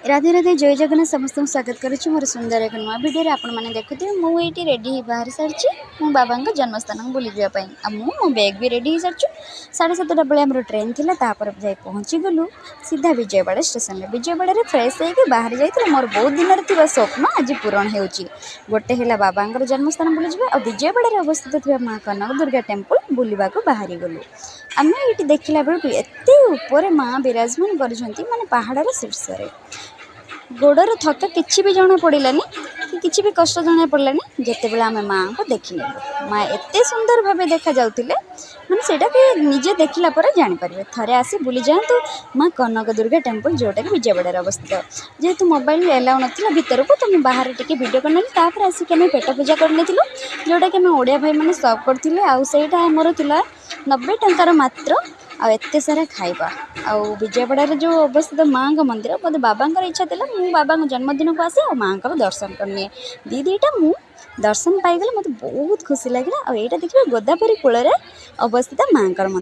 राधे राधे जय जगन्नाथ समस्त स्वागत करुच्ची मोर सुंदर एक नुआ भिडियो आपण मैंने देखुए मुझे रेडी बाहर सारी मो बाबा जन्मस्थान बुली जावाई मो बैग भी रेडी हो सारी 7:30 बेले आम ट्रेन थी जा पहुँची गलु सीधा विजयवाड़ा स्टेशन विजयवाड़ा फ्रेश होकर बाहर जाइए मोर बहुत दिन थी स्वप्न आज पूरण हो गोटे है बाबा जन्मस्थान बुली जावा और विजयवाड़ा अवस्थित थी माँ कनक दुर्गा टेम्पल बुलवा बाहरी गलु आम ये देखला बेलू एत ऊपर माँ विराजमान कर पहाड़र शीर्ष गोड़र थका किसी भी जना पड़ानी कि किसी भी कष्ट जना पड़ानी जिते बड़े आम माँ को देखने माँ एत सुंदर भाव देखा जाते मैंने सेटा कि निजे देखला पर जानीपर थे आसी बुली जातु माँ कनक दुर्गा टेम्पल जोटा कि विजयवाड़ा अवस्थित जेहेतु मोबाइल एलाउ नाला भितर को तो बाहर टिके वीडियो करनी आसिक पेट पूजा करनी जोटा कि ओडिया भाई मैंने सर्व करते आईटा आमर था 90 टंकार मात्र आत सारा खाଇବା आउ विजयवाड़ा जो अवस्थित माँ का मंदिर मतलब बाबा इच्छा थी मु बाबा जन्मदिन को आसे माँ का दर्शन करनी दीटा मु दर्शन पाईगले मत बहुत खुशी लगे और यहाँ देखिए गोदावरी कूल अवस्थित माँ